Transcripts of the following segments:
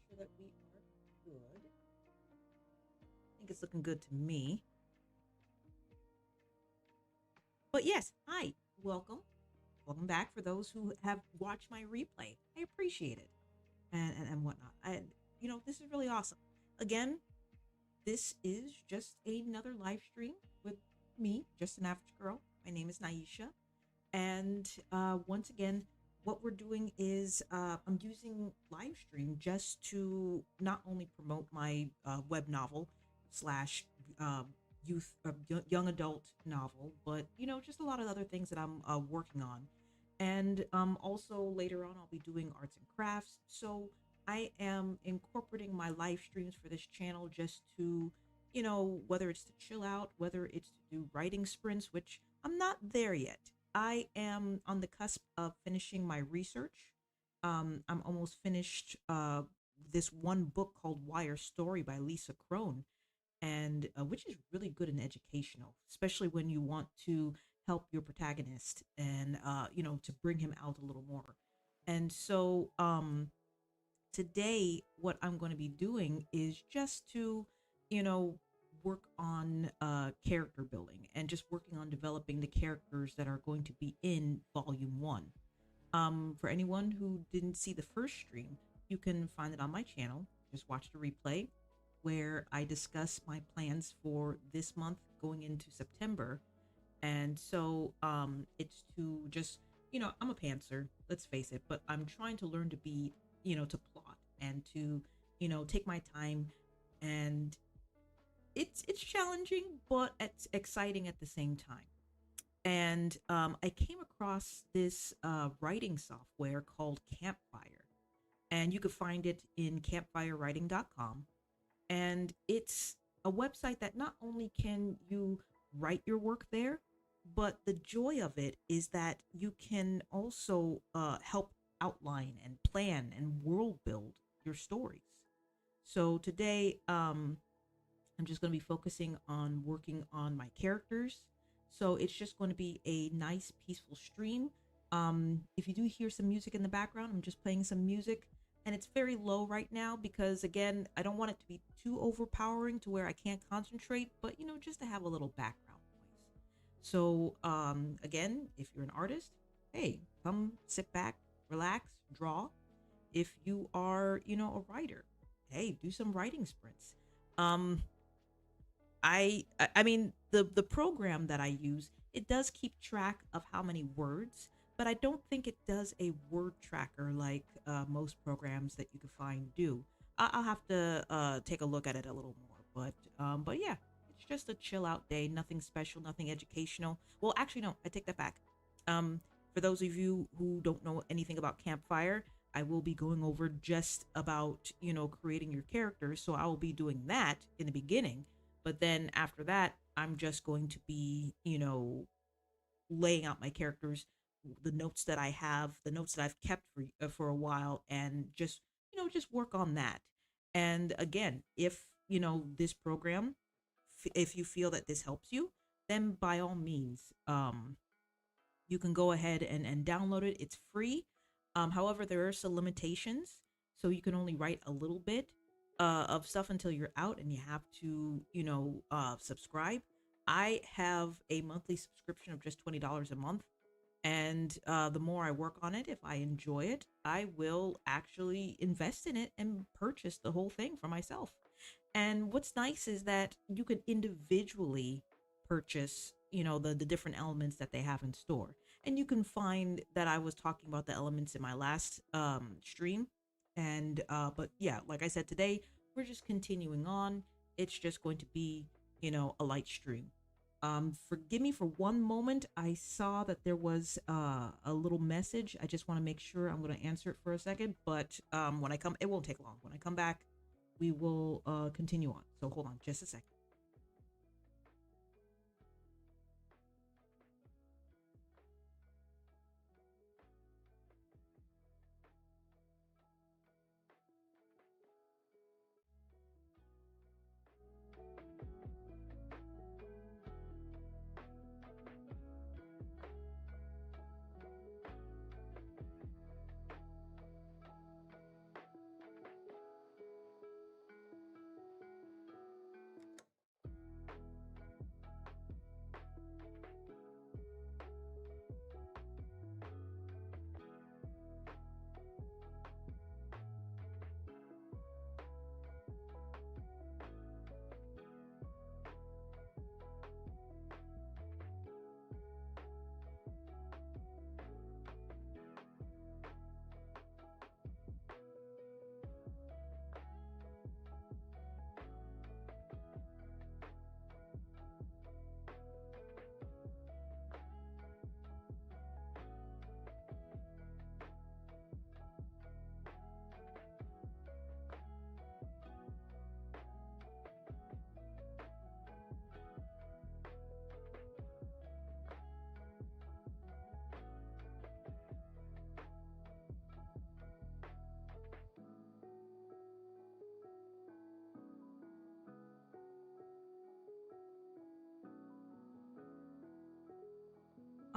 sure that we are good. I think it's looking good to me. But yes, hi, welcome. Welcome back for those who have watched my replay. I appreciate it and whatnot. This is really awesome. Again, this is just another live stream with me, just an average girl. My name is Nyisha. And once again, what we're doing is I'm using live stream just to not only promote my web novel slash youth young adult novel, but just a lot of other things that I'm working on. And also later on, I'll be doing arts and crafts. So I am incorporating my live streams for this channel just to, whether it's to chill out, whether it's to do writing sprints, which I'm not there yet. I am on the cusp of finishing my research. I'm almost finished this one book called Wire Story by Lisa Crone, and which is really good and educational, especially when you want to help your protagonist and to bring him out a little more. And so today, what I'm going to be doing is just to you know work on character building and just working on developing the characters that are going to be in volume one. For anyone who didn't see the first stream, you can find it on my channel. Just watch the replay where I discuss my plans for this month going into September. And so it's to just, I'm a pantser, let's face it, but I'm trying to learn to be, to plot and to, take my time. And it's challenging, but it's exciting at the same time. And I came across this writing software called Campfire, and you could find it in campfirewriting.com. And it's a website that not only can you write your work there, but the joy of it is that you can also help outline and plan and world build your stories. So today, I'm just going to be focusing on working on my characters. So it's just going to be a nice, peaceful stream. If you do hear some music in the background, I'm just playing some music, and it's very low right now because, again, I don't want it to be too overpowering to where I can't concentrate, but just to have a little background noise. So again, if you're an artist, hey, come sit back, relax, draw. If you are, a writer, hey, do some writing sprints. Um, I mean, the program that I use, it does keep track of how many words, but I don't think it does a word tracker like most programs that you can find do. I'll have to take a look at it a little more, but yeah, it's just a chill out day, nothing special, nothing educational. Well, actually, no, I take that back. For those of you who don't know anything about Campfire, I will be going over just about creating your characters, so I will be doing that in the beginning, but then after that, I'm just going to be, laying out my characters, the notes that I have, the notes that I've kept for a while, and just, just work on that. And again, if, this program, if you feel that this helps you, then by all means, you can go ahead and download it. It's free. However, there are some limitations. So you can only write a little bit of stuff until you're out and you have to, subscribe. I have a monthly subscription of just $20 a month. And the more I work on it, if I enjoy it, I will actually invest in it and purchase the whole thing for myself. And what's nice is that you can individually purchase, the different elements that they have in store. And you can find that I was talking about the elements in my last stream. And but yeah, like I said, today we're just continuing on. It's just going to be, a light stream. Forgive me for one moment. I saw that there was a little message. I just want to make sure I'm going to answer it for a second. But when I come, it won't take long. When I come back, we will continue on. So hold on just a second.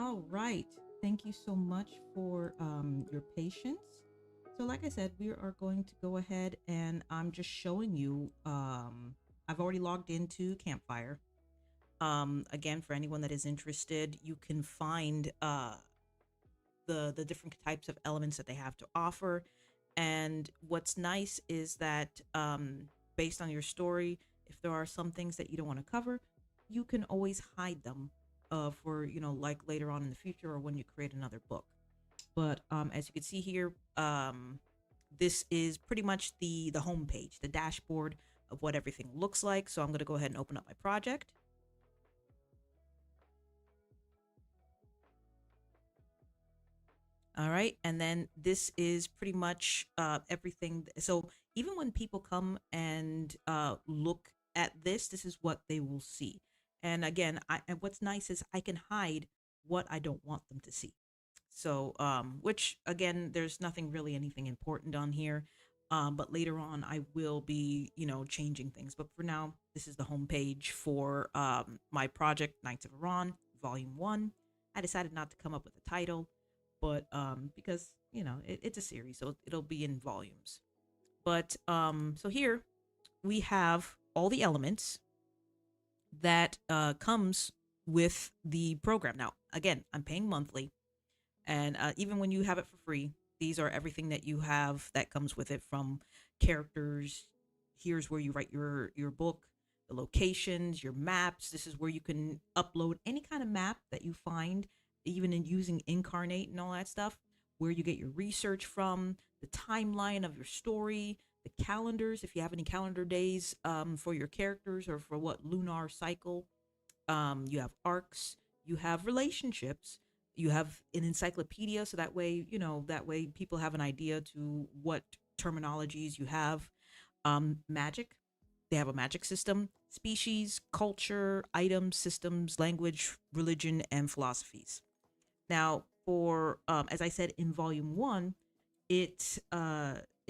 All right. Thank you so much for your patience. So, like I said, we are going to go ahead and I'm just showing you. I've already logged into Campfire. Again, for anyone that is interested, you can find the different types of elements that they have to offer. And what's nice is that based on your story, if there are some things that you don't want to cover, you can always hide them for like later on in the future or when you create another book. But as you can see here, this is pretty much the home page, the dashboard of what everything looks like. So I'm going to go ahead and open up my project. All right. And then this is pretty much everything. So even when people come and look at this is what they will see. And again, and what's nice is I can hide what I don't want them to see. So, which again, there's nothing really anything important on here. But later on, I will be, changing things. But for now, this is the homepage for my project, Knights of Auran, Volume 1. I decided not to come up with a title, but because, it's a series, so it'll be in volumes. But so here we have all the elements that comes with the program. Now, again, I'm paying monthly. And even when you have it for free, these are everything that you have that comes with it, from characters. Here's where you write your book, the locations, your maps. This is where you can upload any kind of map that you find, even in using Incarnate and all that stuff, where you get your research from, the timeline of your story, the calendars, if you have any calendar days for your characters or for what lunar cycle. You have arcs, you have relationships, you have an encyclopedia, so that way people have an idea to what terminologies you have. Magic, they have a magic system, species, culture, items, systems, language, religion, and philosophies. Now, for as I said in volume 1, it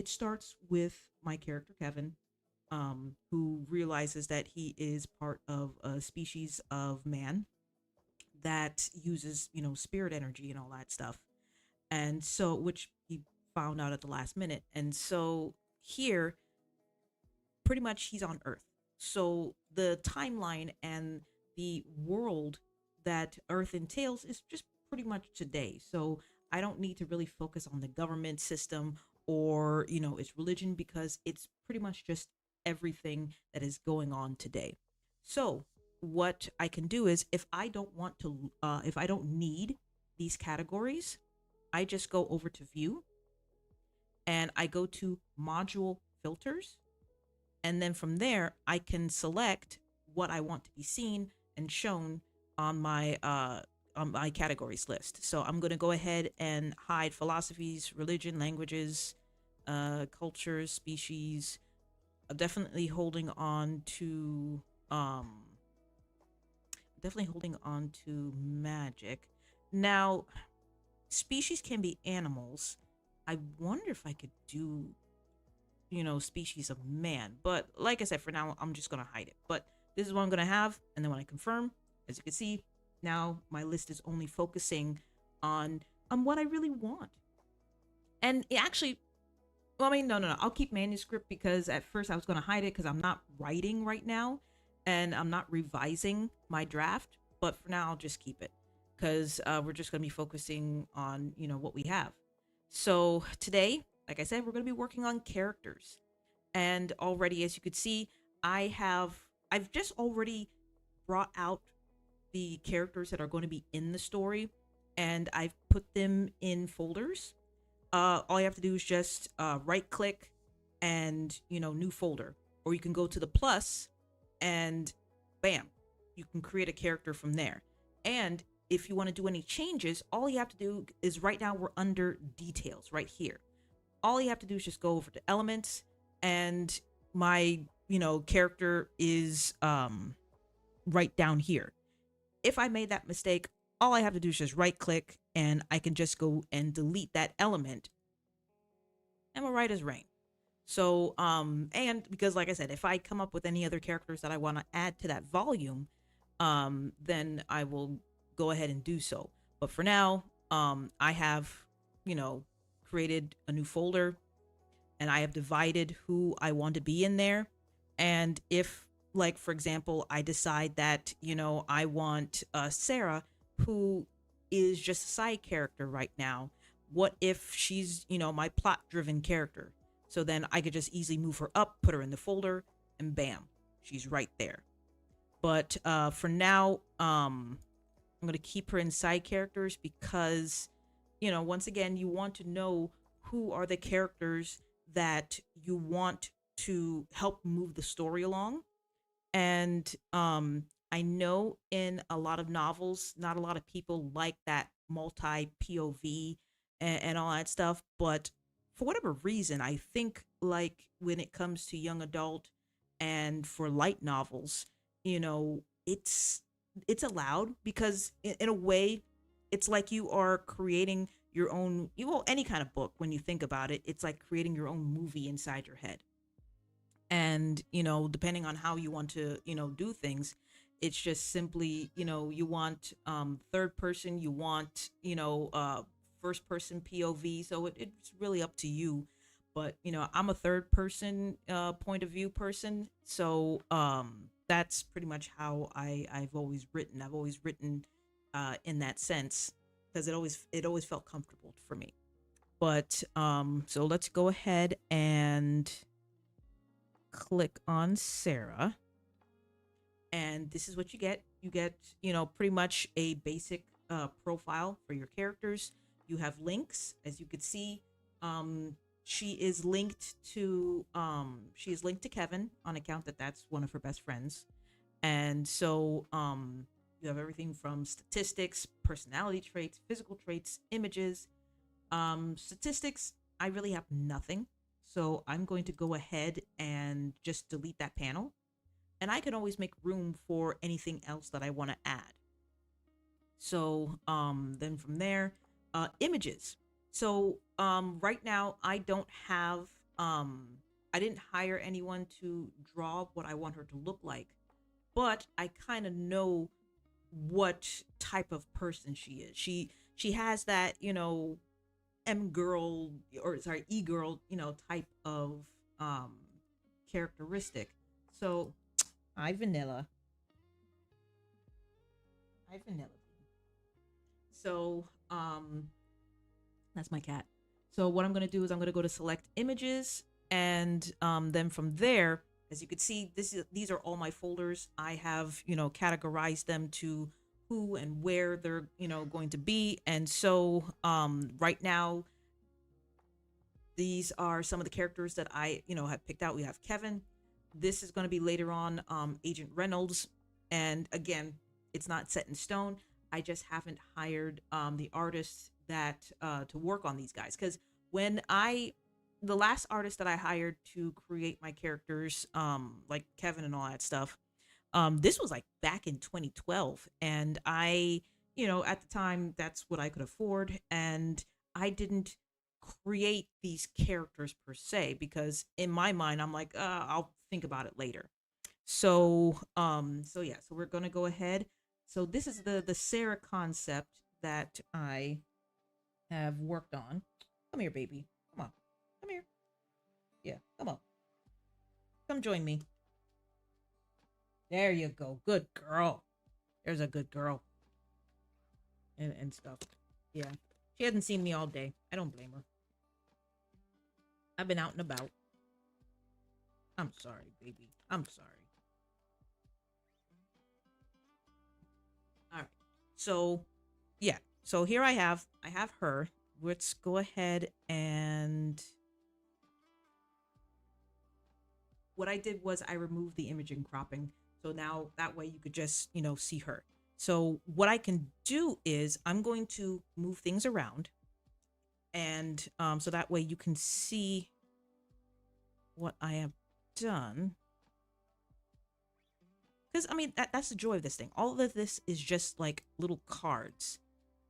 starts with my character Kevin, who realizes that he is part of a species of man that uses, spirit energy and all that stuff. And so, which he found out at the last minute. And so here, pretty much he's on Earth. So the timeline and the world that Earth entails is just pretty much today. So I don't need to really focus on the government system or, its religion, because it's pretty much just everything that is going on today. So what I can do is, if I don't need these categories, I just go over to view and I go to module filters, and then from there I can select what I want to be seen and shown on my categories list. So I'm going to go ahead and hide philosophies, religion, languages, cultures, species. I'm definitely holding on to magic. Now, species can be animals. I wonder if I could do, species of man. But like I said, for now, I'm just going to hide it. But this is what I'm going to have. And then when I confirm, as you can see, now my list is only focusing on what I really want. And it actually, well, I mean, no. I'll keep manuscript, because at first I was going to hide it because I'm not writing right now and I'm not revising my draft. But for now, I'll just keep it, because we're just going to be focusing on, what we have. So today, like I said, we're going to be working on characters. And already, as you could see, I've just already brought out the characters that are going to be in the story, and I've put them in folders. All you have to do is just right click and, new folder, or you can go to the plus and bam, you can create a character from there. And if you want to do any changes, all you have to do is, right now we're under details right here. All you have to do is just go over to elements, and my, character is right down here. If I made that mistake, all I have to do is just right click and I can just go and delete that element, and we're right as rain. So, and because like I said, if I come up with any other characters that I want to add to that volume, then I will go ahead and do so. But for now, I have, you know, created a new folder, and I have divided who I want to be in there. And if, like, for example, I decide that, I want Sarah, who is just a side character right now, what if she's, my plot driven character? So then I could just easily move her up, put her in the folder, and bam, she's right there. But for now, I'm going to keep her in side characters because, once again, you want to know who are the characters that you want to help move the story along. And I know in a lot of novels, not a lot of people like that multi POV and all that stuff. But for whatever reason, I think like when it comes to young adult and for light novels, it's allowed because in a way, it's like you are creating your own, any kind of book. When you think about it, it's like creating your own movie inside your head. And depending on how you want to do things, it's just simply you want third person, you want first person POV, so it's really up to you. But I'm a third person point of view person, so that's pretty much how I've always written. I've always written in that sense because it always felt comfortable for me. But so let's go ahead and click on Sarah, and this is what you get. You get, pretty much a basic profile for your characters. You have links, as you could see. She is linked to Kevin on account that that's one of her best friends, and so you have everything from statistics, personality traits, physical traits, images. Statistics, I really have nothing. So I'm going to go ahead and just delete that panel. And I can always make room for anything else that I want to add. So then from there, images. So right now I don't have, I didn't hire anyone to draw what I want her to look like, but I kind of know what type of person she is. She has that, M girl, or sorry, E girl, type of characteristic. So I vanilla. I vanilla. So that's my cat. So what I'm gonna do is I'm gonna go to select images, and then from there, as you can see, these are all my folders. I have categorized them to who and where they're going to be. And so right now, these are some of the characters that I have picked out. We have Kevin. This is going to be later on Agent Reynolds, and again, it's not set in stone. I just haven't hired the artists that to work on these guys, because when I the last artist that I hired to create my characters, like Kevin and all that stuff, this was like back in 2012, and I, at the time, that's what I could afford, and I didn't create these characters per se because in my mind I'm like, I'll think about it later. So yeah, so we're gonna go ahead. So this is the Sarah concept that I have worked on. Come here, baby. Come on. Come here. Yeah, come on. Come join me. There you go. Good girl. There's a good girl. And stuff. Yeah. She hasn't seen me all day. I don't blame her. I've been out and about. I'm sorry, baby. I'm sorry. All right. So, yeah. So here I have her. Let's go ahead and what I did was I removed the image and cropping. So now that way you could just, see her. So what I can do is I'm going to move things around, and so that way you can see what I have done. Because I mean that's the joy of this thing. All of this is just like little cards.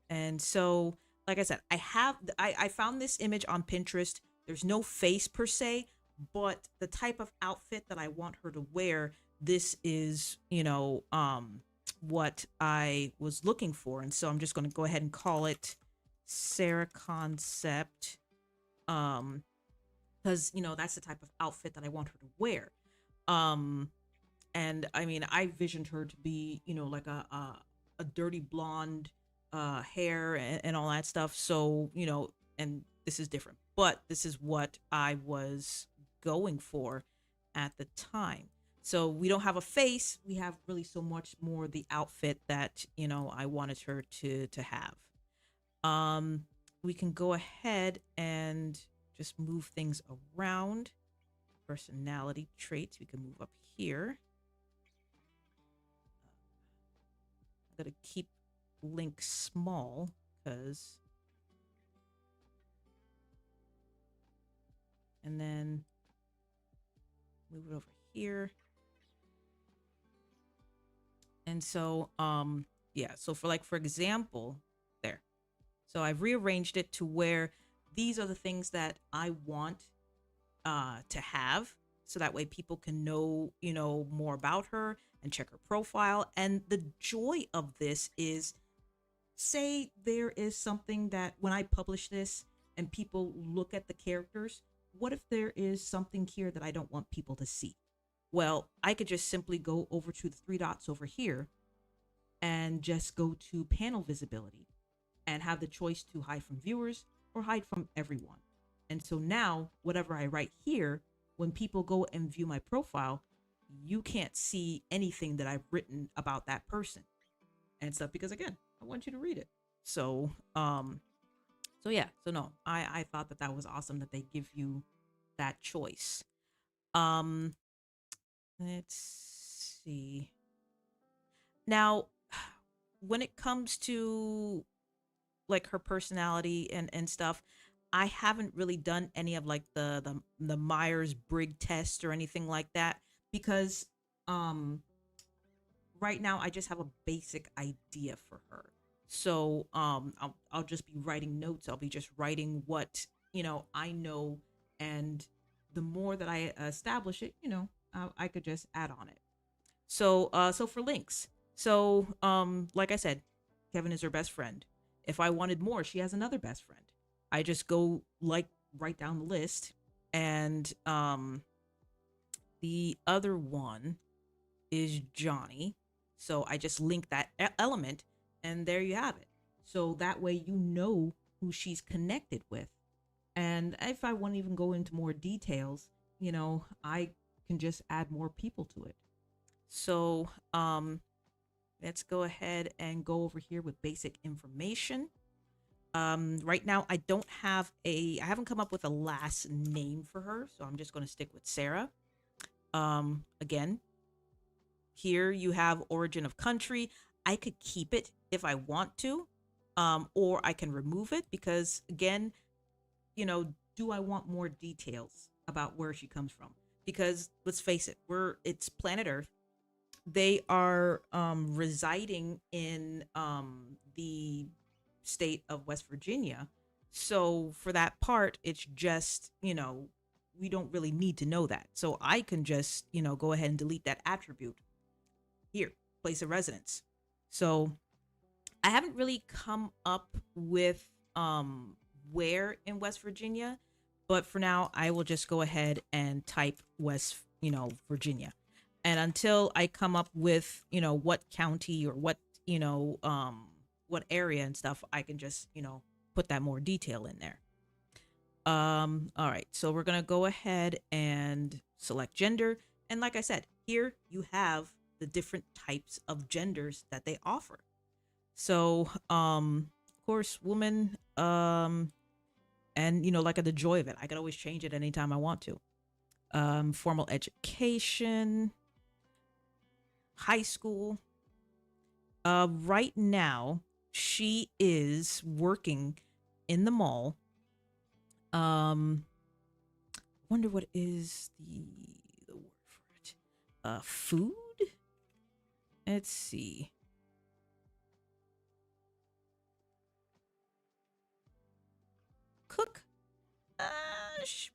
And so, like I said, I found this image on Pinterest. There's no face per se, but the type of outfit that I want her to wear, this is, what I was looking for. And so I'm just going to go ahead and call it Sarah Concept. Because, that's the type of outfit that I want her to wear. Um, and I mean, I visioned her to be, like a dirty blonde hair and all that stuff. So, and this is different, but this is what I was going for at the time. So we don't have a face. We have really so much more the outfit that, I wanted her to have. Um, we can go ahead and just move things around. Personality traits, we can move up here. I'm going to keep link small because, and then move it over here. And so, yeah, so for example, there. So I've rearranged it to where these are the things that I want to have. So that way people can know, more about her and check her profile. And the joy of this is, say there is something that when I publish this and people look at the characters, what if there is something here that I don't want people to see? Well, I could just simply go over to the three dots over here and just go to panel visibility and have the choice to hide from viewers or hide from everyone. And so now, whatever I write here, when people go and view my profile, you can't see anything that I've written about that person and stuff because, again, I want you to read it. So, yeah. So no, I thought that was awesome that they give you that choice. Um, let's see. Now, when it comes to like her personality and stuff, I haven't really done any of like the Myers-Briggs test or anything like that because right now I just have a basic idea for her. So I'll just be writing notes. I'll be just writing what, I know, and the more that I establish it, I could just add on it. So for links. So like I said, Kevin is her best friend. If I wanted more, she has another best friend. I just go like write down the list, and the other one is Johnny. So I just link that element, and there you have it. So that way you know who she's connected with. And if I want to even go into more details, I can just add more people to it. So let's go ahead and go over here with basic information. Right now I haven't come up with a last name for her, so I'm just going to stick with Sarah. Again, here you have origin of country. I could keep it if I want to, or I can remove it because, again, do I want more details about where she comes from? Because let's face it, it's planet Earth. They are residing in the state of West Virginia. So for that part, it's just, we don't really need to know that. So I can just, go ahead and delete that attribute here, place of residence. So I haven't really come up with where in West Virginia, but for now I will just go ahead and type West, Virginia. And until I come up with, what county or what area and stuff, I can just, put that more detail in there. All right, so we're gonna go ahead and select gender. And like I said, here you have the different types of genders that they offer. So, of course, woman, and like the joy of it, I could always change it anytime I want to. Formal education, high school. Right now, she is working in the mall. Wonder what is the word for it? Food. Let's see. Cook. Uh, sh-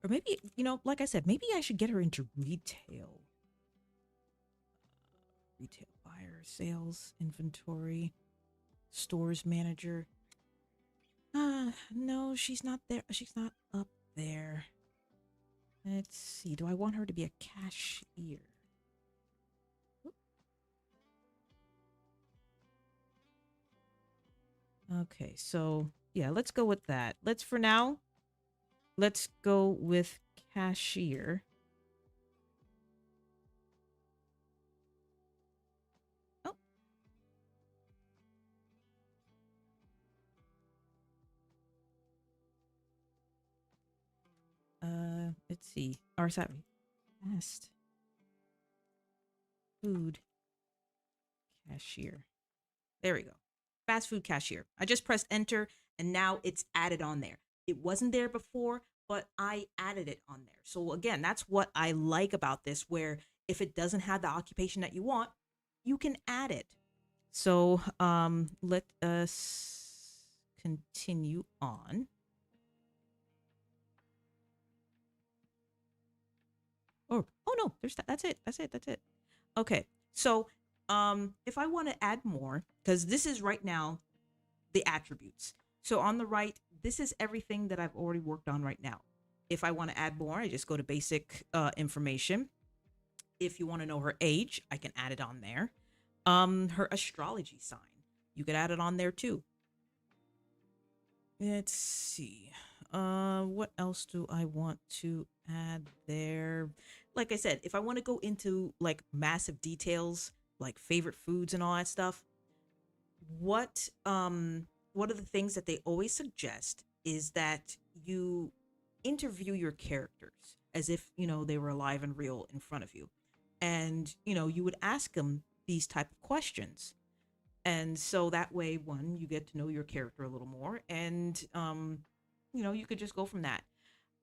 or maybe, like I said, maybe I should get her into retail. Retail buyer, sales, inventory, stores manager. No, she's not there. She's not up there. Let's see. Do I want her to be a cashier? Okay, so yeah, let's go with that. For now, let's go with cashier. Oh. Let's see. Or sorry. Fast food cashier. There we go. Fast food cashier. I just pressed enter and now it's added on there. It wasn't there before, but I added it on there. So again, that's what I like about this, where if it doesn't have the occupation that you want, you can add it. So let us continue on. Oh no, there's that. That's it. That's it. That's it. Okay. So if I want to add more, because this is right now the attributes. So on the right, this is everything that I've already worked on right now. If I want to add more, I just go to basic information. If you want to know her age, I can add it on there. Her astrology sign, you could add it on there too. Let's see. What else do I want to add there? Like I said, if I want to go into like massive details, like favorite foods and all that stuff, what one of the things that they always suggest is that you interview your characters as if, they were alive and real in front of you. And, you would ask them these type of questions. And so that way, one, you get to know your character a little more, and you could just go from that.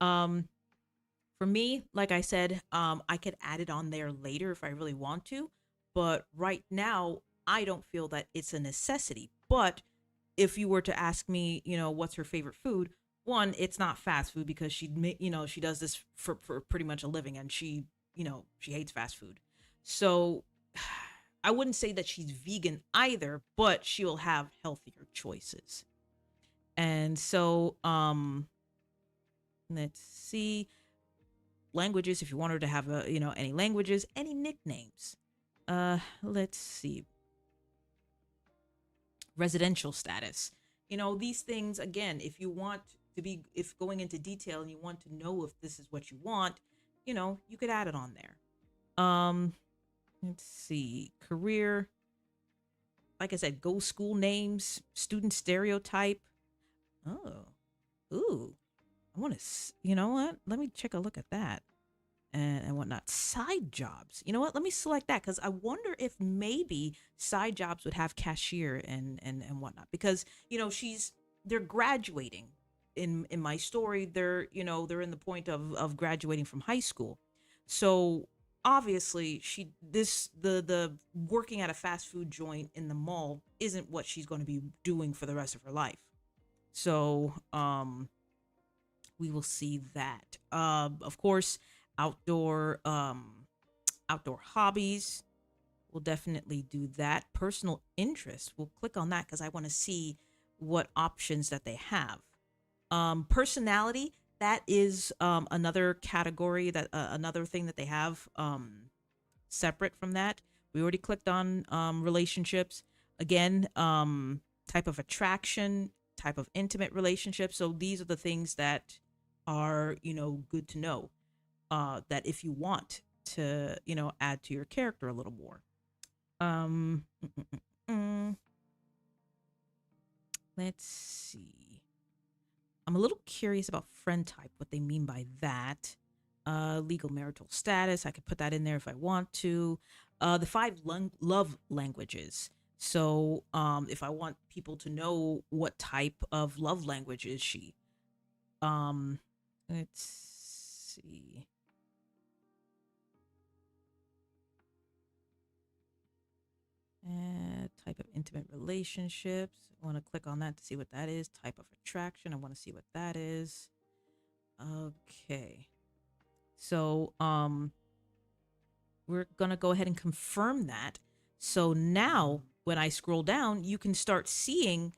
Um, for me, like I said, I could add it on there later if I really want to, but right now, I don't feel that it's a necessity. But if you were to ask me, what's her favorite food, one, it's not fast food because she does this for pretty much a living, and she hates fast food. So I wouldn't say that she's vegan either, but she'll have healthier choices. And so, let's see, languages. If you want her to have any languages, any nicknames. Let's see, residential status. These things again. If you want to be, if going into detail and you want to know if this is what you want, you could add it on there. Let's see, career. Like I said, go school names, student stereotype. Oh, ooh, I want to. You know what? Let me check a look at that and whatnot. Side jobs. You know what? Let me select that because I wonder if maybe side jobs would have cashier and whatnot, because they're graduating. In my story, they're in the point of graduating from high school, so obviously the working at a fast food joint in the mall isn't what she's going to be doing for the rest of her life. So we will see that. Of course, outdoor outdoor hobbies, we'll definitely do that. Personal interest, we'll click on that because I want to see what options that they have. Personality, that is another category, that another thing that they have separate from that. We already clicked on relationships. Again, type of attraction, type of intimate relationship. So these are the things that are, good to know, that if you want to, add to your character a little more. Um, mm, mm, mm, mm. Let's see. I'm a little curious about friend type, what they mean by that. Legal marital status, I could put that in there if I want to. The five love languages. So if I want people to know what type of love language is she. Um, let's see. Type of intimate relationships. I want to click on that to see what that is. Type of attraction. I want to see what that is. Okay. So we're going to go ahead and confirm that. So now when I scroll down, you can start seeing,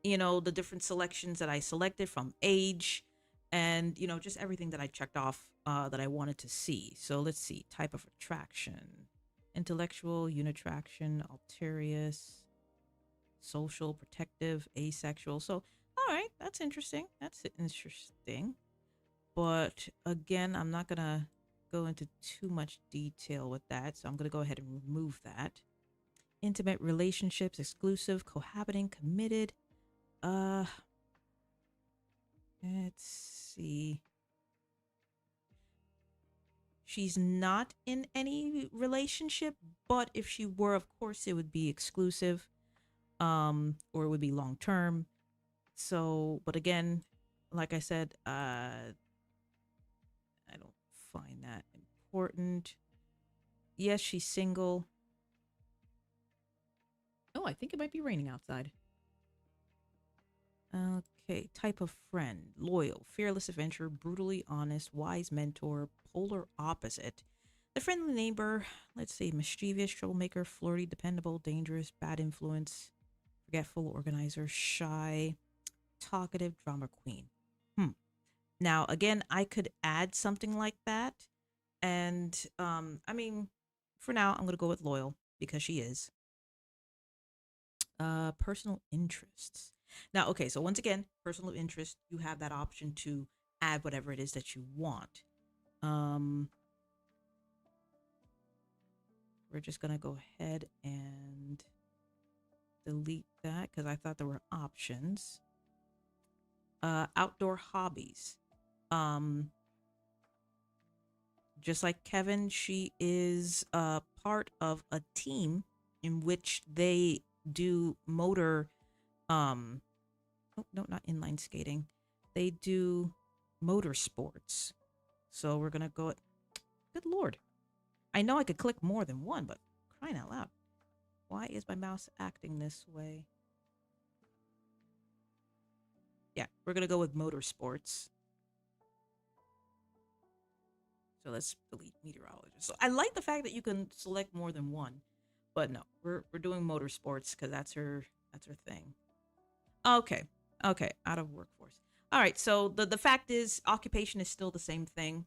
the different selections that I selected from age and, just everything that I checked off that I wanted to see. So let's see, type of attraction, intellectual, unitraction, alterious, social, protective, asexual. So, all right, that's interesting. That's interesting. But again, I'm not going to go into too much detail with that. So I'm going to go ahead and remove that. Intimate relationships, exclusive, cohabiting, committed. Uh, let's see. She's not in any relationship, but if she were, of course, it would be exclusive, or it would be long term. So, but again, like I said, I don't find that important. Yes, she's single. Oh, I think it might be raining outside. Okay, type of friend: loyal, fearless adventurer, brutally honest, wise mentor, polar opposite. The friendly neighbor, let's say mischievous, troublemaker, flirty, dependable, dangerous, bad influence, forgetful, organizer, shy, talkative, drama queen. Hmm. Now, again, I could add something like that. And I mean, for now, I'm gonna go with loyal because she is. Personal interests. Now, okay, so once again, personal interest, you have that option to add whatever it is that you want. Um, we're just gonna go ahead and delete that because I thought there were options. Outdoor hobbies. Um, just like Kevin, she is part of a team in which they do motor oh, no, not inline skating. They do motorsports. So we're gonna go. Good lord! I know I could click more than one, but crying out loud, why is my mouse acting this way? Yeah, we're gonna go with motorsports. So let's delete meteorologist. So I like the fact that you can select more than one, but no, we're doing motorsports because that's her thing. Okay, okay, out of workforce. All right, so the fact is, occupation is still the same thing,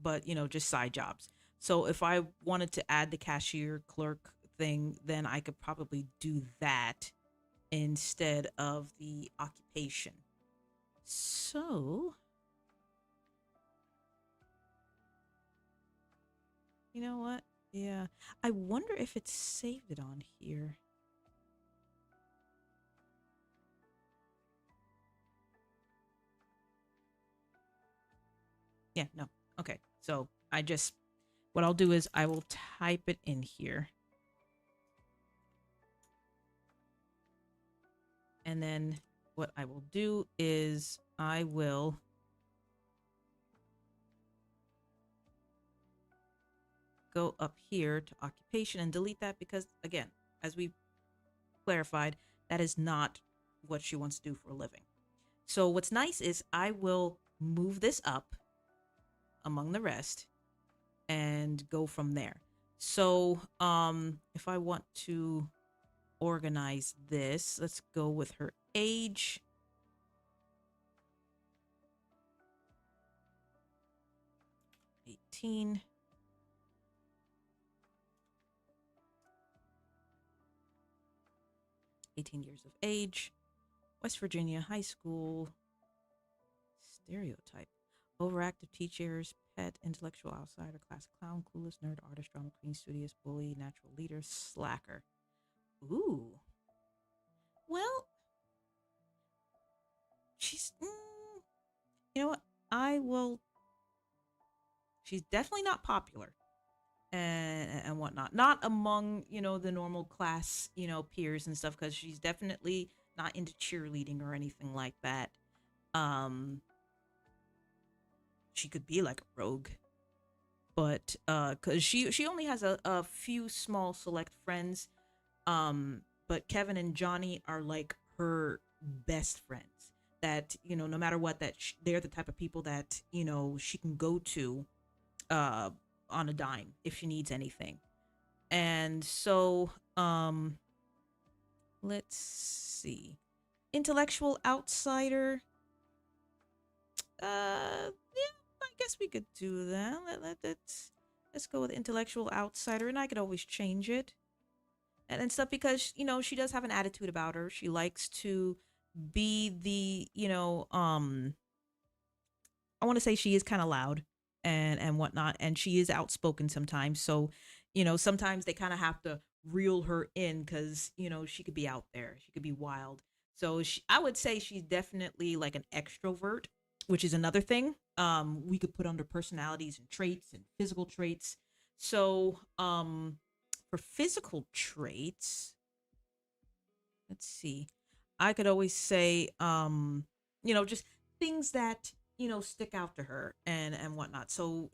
but just side jobs. So if I wanted to add the cashier clerk thing, then I could probably do that instead of the occupation. So, you know what? Yeah. I wonder if it saved it on here. Yeah, no. Okay. So what I'll do is I will type it in here. And then what I will do is I will go up here to occupation and delete that because, again, as we clarified, that is not what she wants to do for a living. So what's nice is I will move this up among the rest and go from there. So if I want to organize this, let's go with her age. '18. '18 years of age. West Virginia high school. Stereotype: overactive teachers, pet, intellectual outsider, class clown, clueless, nerd, artist, drama queen, studious, bully, natural leader, slacker. Ooh. Well, she's. You know what? I will. She's definitely not popular and whatnot. Not among the normal class peers and stuff because she's definitely not into cheerleading or anything like that. Um, she could be like a rogue, but because she only has a few small select friends. But Kevin and Johnny are like her best friends. That no matter what, they're the type of people that she can go to uh on a dime if she needs anything. And so let's see. Intellectual outsider. Yeah, I guess we could do that. Let's go with intellectual outsider, and I could always change it and stuff because she does have an attitude about her. She likes to be the I want to say she is kind of loud and whatnot, and she is outspoken sometimes. So, sometimes they kind of have to reel her in because she could be out there, she could be wild. So I would say she's definitely like an extrovert, which is another thing. We could put under personalities and traits and physical traits. So, for physical traits, let's see. I could always say, just things that stick out to her and whatnot. So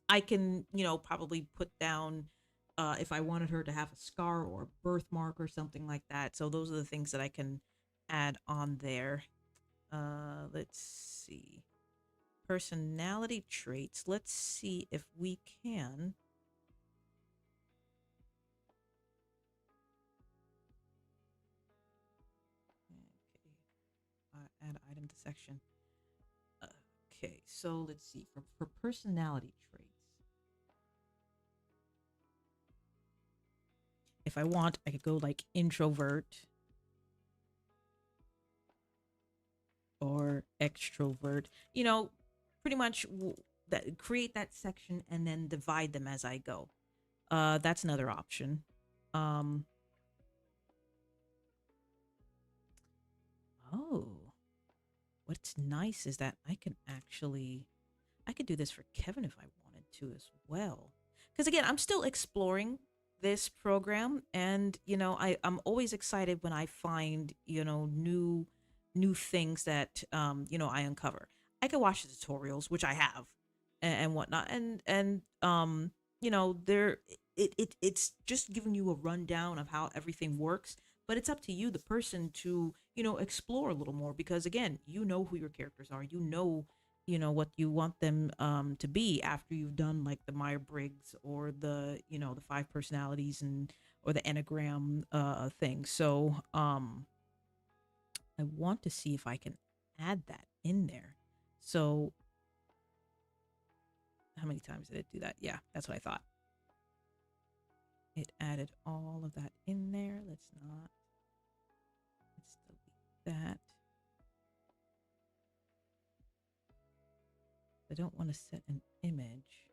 I can probably put down if I wanted her to have a scar or a birthmark or something like that. So those are the things that I can add on there. Let's see. Personality traits. Let's see if we can. Okay. Add item to section. Okay, so let's see. For personality traits, if I want, I could go like introvert or extrovert. Pretty much that create that section and then divide them as I go. That's another option. Um, oh, what's nice is that I could do this for Kevin if I wanted to as well. Because again, I'm still exploring this program, and I'm always excited when I find new things that I uncover. I can watch the tutorials, which I have, and whatnot, and there it's just giving you a rundown of how everything works. But it's up to you, the person, to explore a little more because again, you know who your characters are. What you want them to be after you've done like the Meyer-Briggs or the the five personalities and or the Enneagram thing. So I want to see if I can add that in there. So how many times did it do that? Yeah, that's what I thought. It added all of that in there. Let's delete that. I don't want to set an image.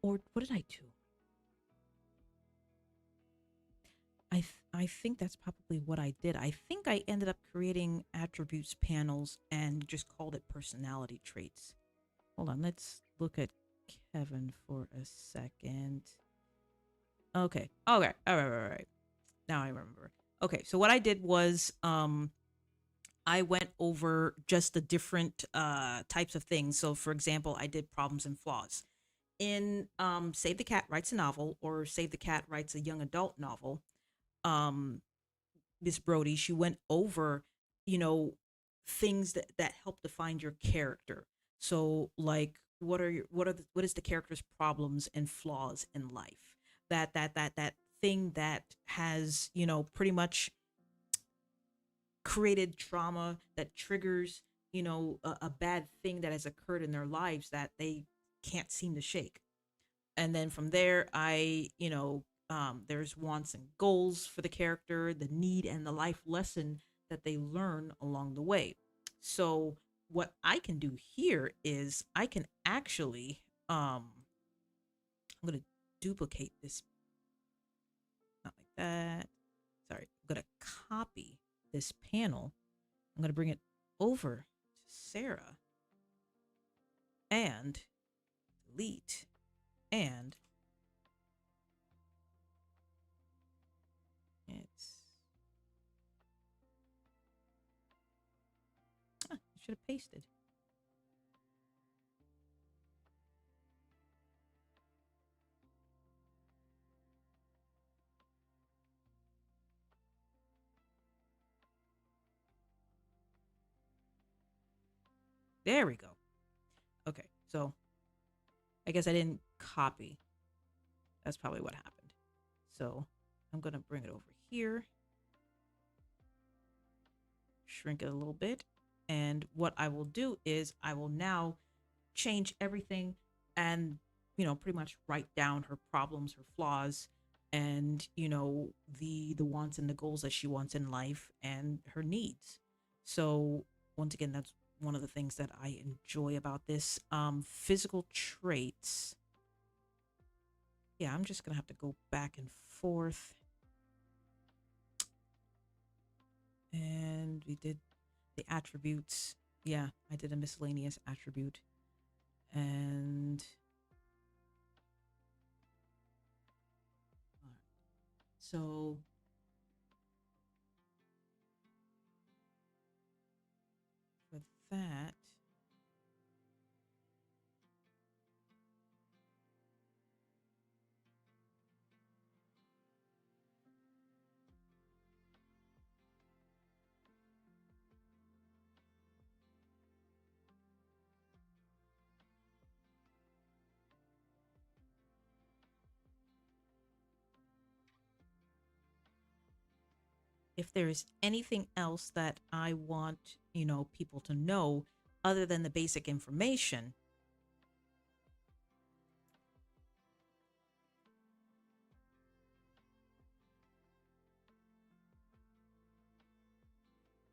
Or what did I do? I think that's probably what I did. I think I ended up creating attributes panels and just called it personality traits. Hold on, let's look at Kevin for a second. Okay. Okay. All right. Now I remember. Okay, so what I did was I went over just the different types of things. So for example, I did problems and flaws. In Save the Cat Writes a Novel or Save the Cat Writes a Young Adult Novel, um Miss Brody, she went over, you know, things that help define your character. So like what is the character's problems and flaws in life? That thing that has, pretty much created trauma that triggers, a bad thing that has occurred in their lives that they can't seem to shake. And then from there there's wants and goals for the character, the need and the life lesson that they learn along the way. So what I can do here is I can actually I'm going to duplicate this, not like that, sorry, I'm going to copy this panel, I'm going to bring it over to Sarah and delete, and it's Should have pasted. There we go. Okay, so I guess I didn't copy. That's probably what happened. So I'm going to bring it over here, shrink it a little bit. And what I will do is I will now change everything and, pretty much write down her problems, her flaws, and, the wants and the goals that she wants in life and her needs. So once again, that's one of the things that I enjoy about this. Physical traits. Yeah, I'm just going to have to go back and forth. And we did the attributes. Yeah, I did a miscellaneous attribute. And so for that, if there is anything else that I want, people to know other than the basic information,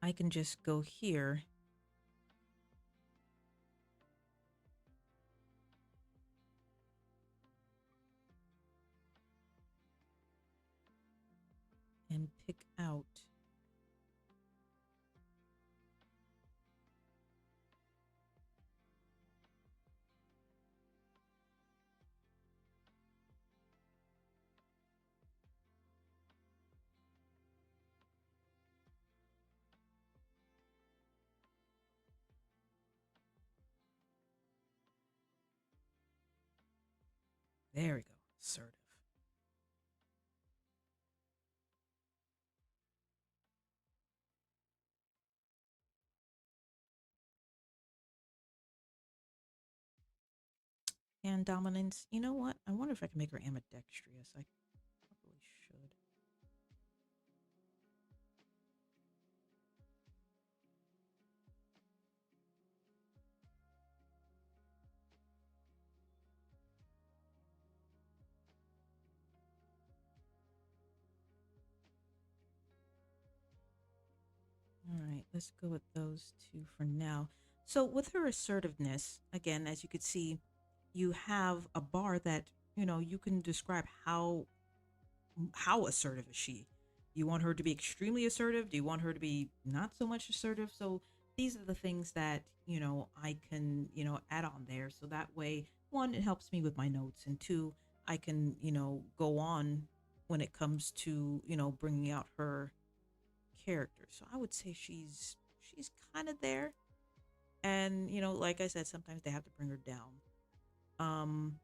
I can just go here and pick out there we go, assertive. And dominance. You know what? I wonder if I can make her ambidextrous. I probably should. All right, let's go with those two for now. So with her assertiveness, again, as you could see, you have a bar that, you can describe how assertive is she. You want her to be extremely assertive? Do you want her to be not so much assertive? So these are the things that, I can, add on there. So that way, one, it helps me with my notes. And two, I can, go on when it comes to, bringing out her character. So I would say she's kind of there. And, like I said, sometimes they have to bring her down. Um,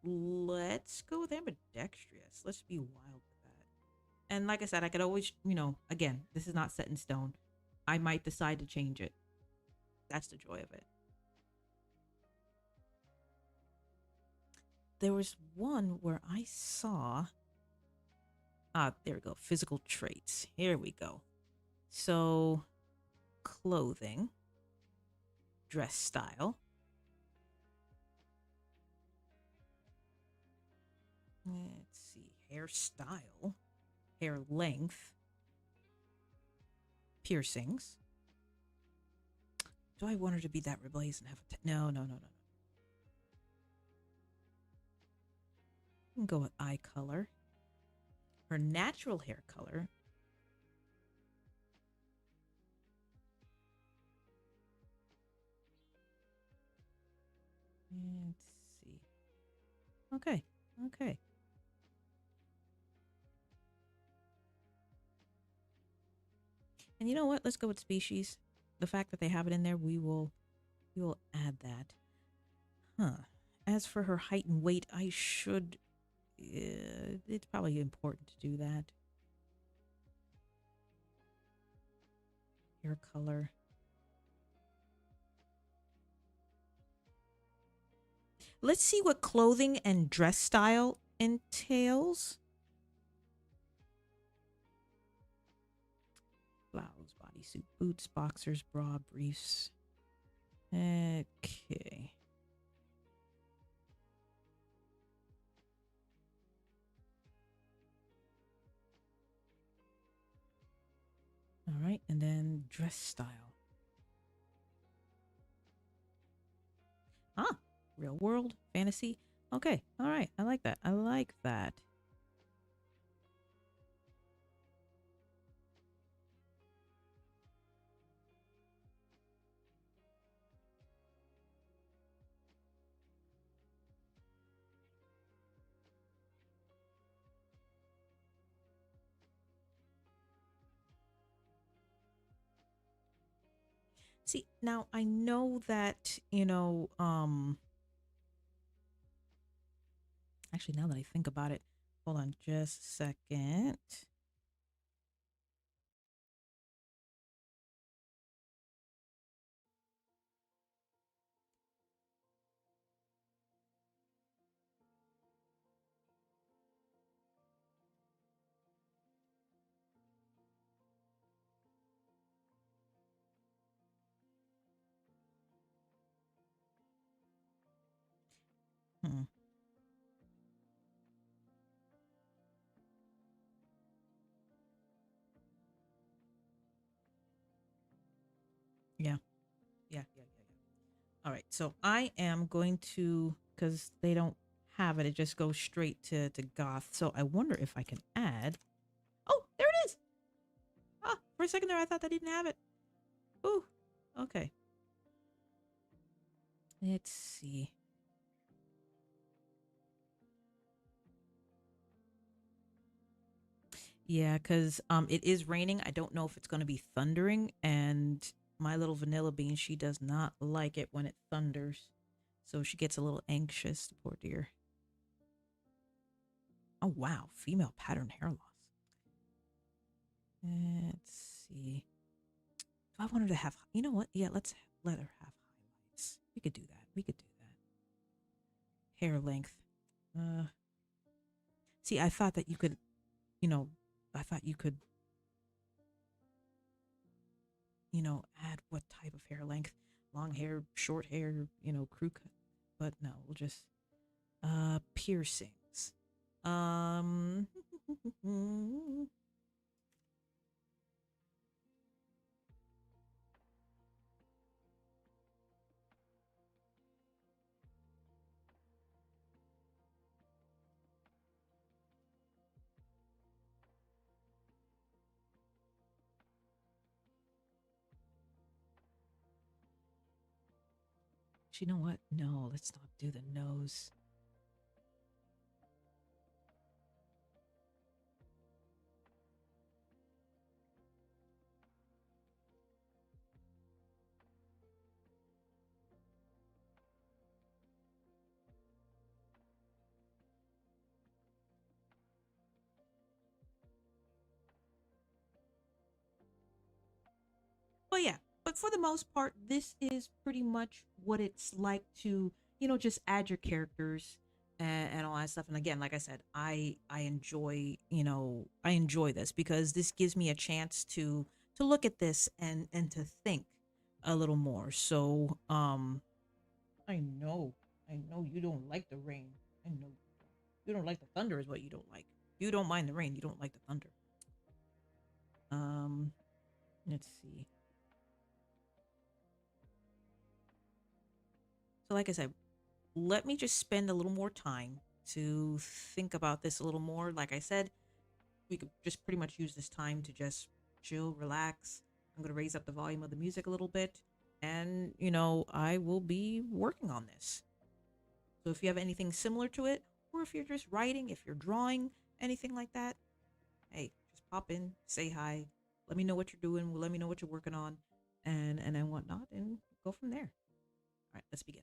let's go with ambidextrous. Let's be wild with that. And like I said, I could always, again, this is not set in stone. I might decide to change it. That's the joy of it. There was one where I saw, there we go, physical traits. Here we go. So, clothing, dress style. Let's see, hairstyle, hair length, piercings. Do I want her to be that rebellious and have no, no, no, no, no. We can go with eye color. Her natural hair color. Let's see. Okay, okay. And you know what? Let's go with species. The fact that they have it in there, we will add that. Huh. As for her height and weight, I should. It's probably important to do that. Hair color. Let's see what clothing and dress style entails. Blouse, bodysuit, boots, boxers, bra, briefs. Okay. All right, and then dress style. Ah, real world, fantasy. Okay, all right. I like that. I like that. See, now I know that, actually, now that I think about it, hold on just a second. Hmm. Yeah, yeah, yeah, yeah, yeah. All right, so I am going to, because they don't have it, it just goes straight to goth. So I wonder if I can add. Oh, there it is. Ah, for a second there, I thought I didn't have it. Ooh, okay. Let's see. Yeah, because it is raining. I don't know if it's going to be thundering, and my little vanilla bean, she does not like it when it thunders, so she gets a little anxious. Poor dear. Oh wow, female pattern hair loss. Let's see. Do I want her to have? You know what? Yeah, let's let her have highlights. We could do that. We could do that. Hair length. Uh, see, I thought that you could. You know, I thought you could. Add what type of hair length? Long hair, short hair. Crew cut. But no, we'll just piercings. Um, you know what? No, let's not do the nose. But yeah, but for the most part, this is pretty much what it's like to, just add your characters and all that stuff. And again, like I said, I enjoy, I enjoy this because this gives me a chance to look at this and to think a little more. So, I know, I know you don't like the rain. I know you don't like the thunder is what you don't like. You don't mind the rain, you don't like the thunder. Um, let's see. So like I said, let me just spend a little more time to think about this a little more. Like I said, we could just pretty much use this time to just chill, relax. I'm going to raise up the volume of the music a little bit. And, I will be working on this. So if you have anything similar to it, or if you're just writing, if you're drawing, anything like that, hey, just pop in, say hi. Let me know what you're doing. Let me know what you're working on, and then whatnot, and go from there. All right, let's begin.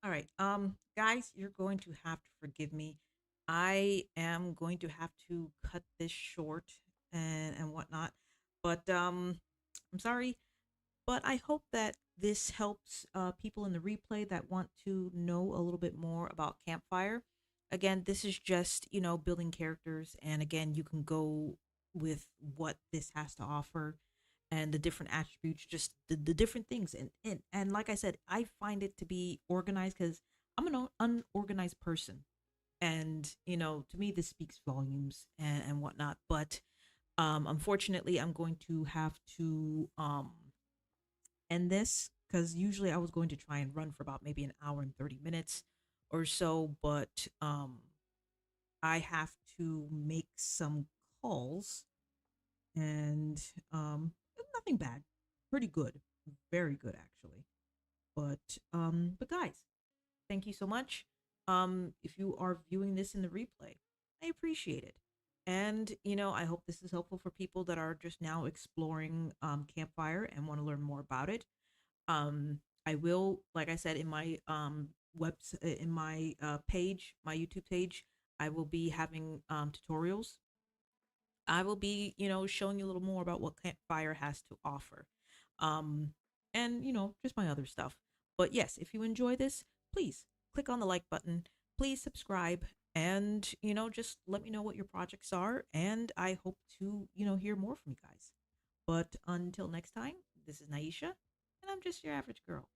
All right. Guys, you're going to have to forgive me. I am going to have to cut this short and whatnot. But I'm sorry. But I hope that this helps people in the replay that want to know a little bit more about Campfire. Again, this is just, building characters. And again, you can go with what this has to offer and the different attributes, just the different things. And like I said, I find it to be organized because I'm an unorganized person. And, to me, this speaks volumes and whatnot. But unfortunately, I'm going to have to end this because usually I was going to try and run for about maybe an hour and 30 minutes or so, but I have to make some calls and nothing bad. Pretty good. Very good actually. But guys, thank you so much. If you are viewing this in the replay, I appreciate it. And I hope this is helpful for people that are just now exploring Campfire and want to learn more about it. I will, like I said, in my in my page, my YouTube page, I will be having tutorials. I will be, showing you a little more about what Campfire has to offer. Um, and just my other stuff. But yes, if you enjoy this, please click on the like button. Please subscribe and, just let me know what your projects are. And I hope to, hear more from you guys. But until next time, this is Nyisha, and I'm just your average girl.